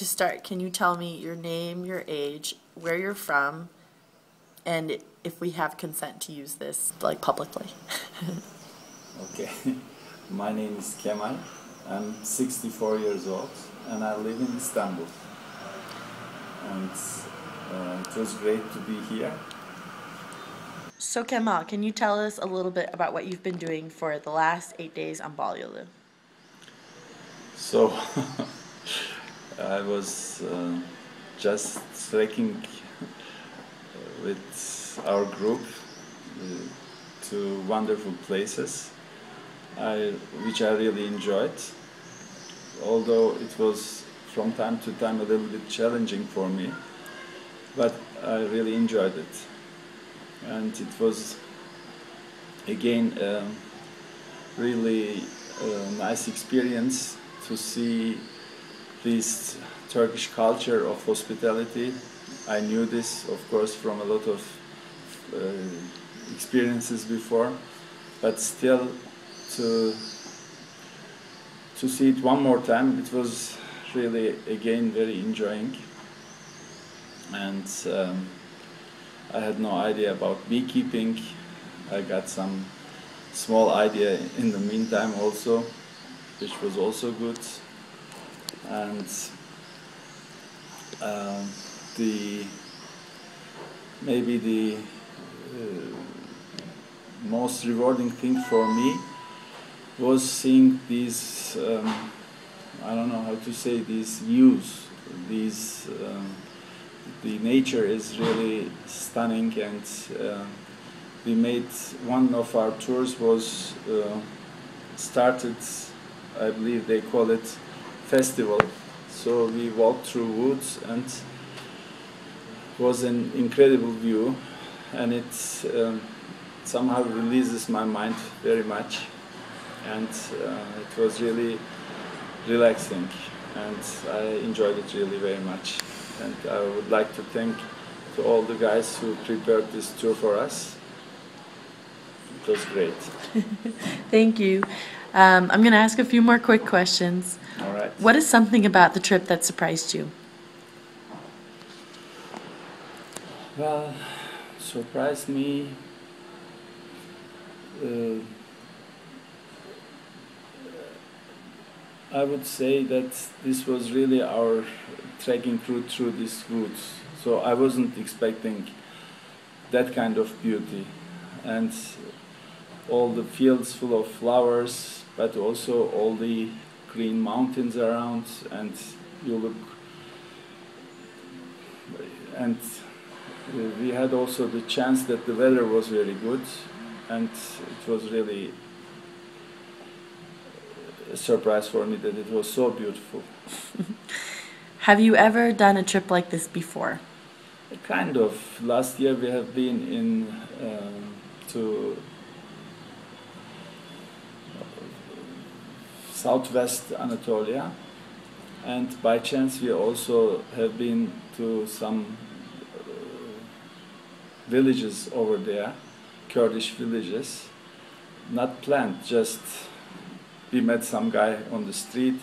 to start, can you tell me your name, your age, where you're from, and if we have consent to use this, like, publicly? Okay, my name is Kemal. I'm 64 years old and I live in Istanbul. And it was great to be here. So Kemal, can you tell us a little bit about what you've been doing for the last 8 days on Balyolu? So I was just trekking with our group to wonderful places, which I really enjoyed. Although it was from time to time a little bit challenging for me, but I really enjoyed it. And it was again a really nice experience to see this Turkish culture of hospitality. I knew this, of course, from a lot of experiences before, but still to see it one more time, it was really again very enjoying. And I had no idea about beekeeping. I got some small idea in the meantime also, which was also good. And maybe the most rewarding thing for me was seeing these, I don't know how to say, these views. The nature is really stunning, and we made one of our tours was started, I believe they call it festival. So we walked through woods and it was an incredible view, and it somehow releases my mind very much, and it was really relaxing and I enjoyed it really very much. And I would like to thank to all the guys who prepared this tour for us. It was great. Thank you. I'm going to ask a few more quick questions. All right. What is something about the trip that surprised you? Well, surprised me. I would say that this was really our trekking route through these woods. So I wasn't expecting that kind of beauty, and all the fields full of flowers, but also all the green mountains around, and you look, and we had also the chance that the weather was very good, and it was really a surprise for me that it was so beautiful. Have you ever done a trip like this before? Kind of. Last year we have been in to southwest Anatolia, and by chance we also have been to some villages over there, Kurdish villages. Not planned, just we met some guy on the street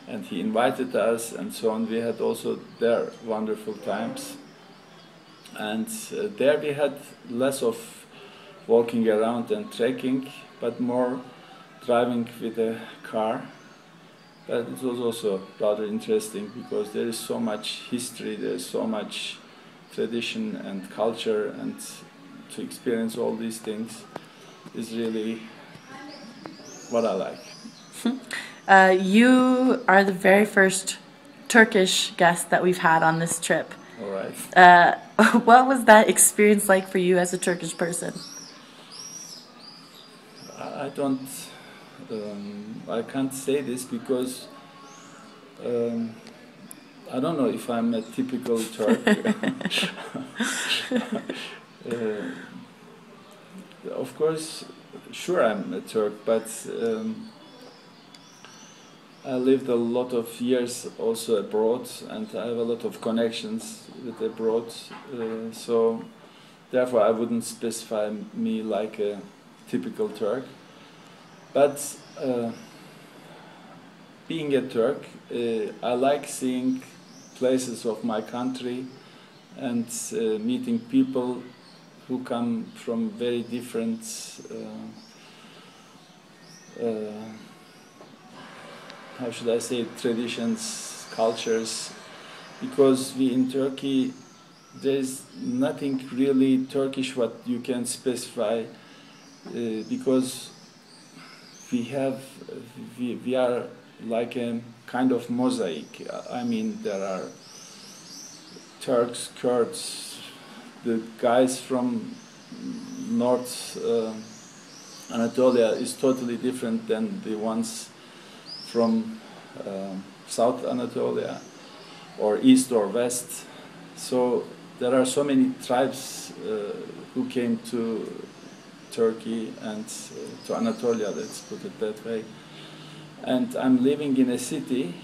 and he invited us and so on. We had also there wonderful times. And there we had less of walking around and trekking, but more driving with a car. But it was also rather interesting because there is so much history, there is so much tradition and culture, and to experience all these things is really what I like. You are the very first Turkish guest that we've had on this trip. All right. What was that experience like for you as a Turkish person? I don't, I can't say this because I don't know if I'm a typical Turk. Of course, sure I'm a Turk, but I lived a lot of years also abroad, and I have a lot of connections with abroad, so therefore I wouldn't specify me like a typical Turk. But being a Turk, I like seeing places of my country and meeting people who come from very different how should I say, traditions, cultures, because we in Turkey, there is nothing really Turkish what you can specify, because we are like a kind of mosaic. I mean, there are Turks, Kurds, the guys from North Anatolia is totally different than the ones from South Anatolia or East or West. So there are so many tribes who came to Turkey and to Anatolia, let's put it that way. And I'm living in a city,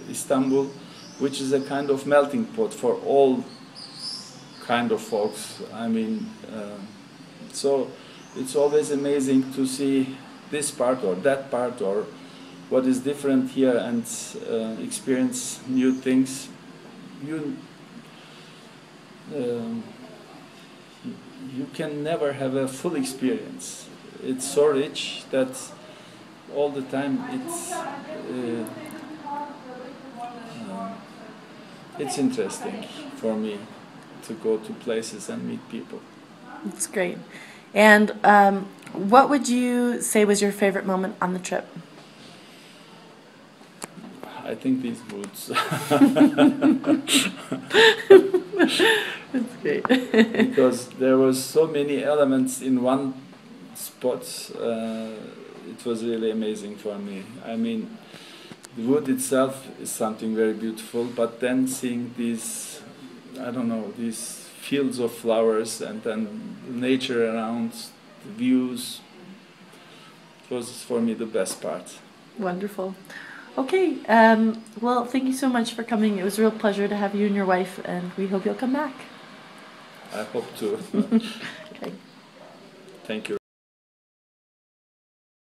Istanbul, which is a kind of melting pot for all kind of folks. I mean, so it's always amazing to see this part or that part or what is different here and experience new things. You can never have a full experience. It's so rich that all the time it's interesting for me to go to places and meet people. That's great. And what would you say was your favorite moment on the trip? I think these boots. That's great. Because there was so many elements in one spot. It was really amazing for me. I mean, the wood itself is something very beautiful, but then seeing these, I don't know, these fields of flowers and then nature around, the views, it was for me the best part. Wonderful. Okay, well, thank you so much for coming. It was a real pleasure to have you and your wife, and we hope you'll come back. I hope to. Okay. Thank you.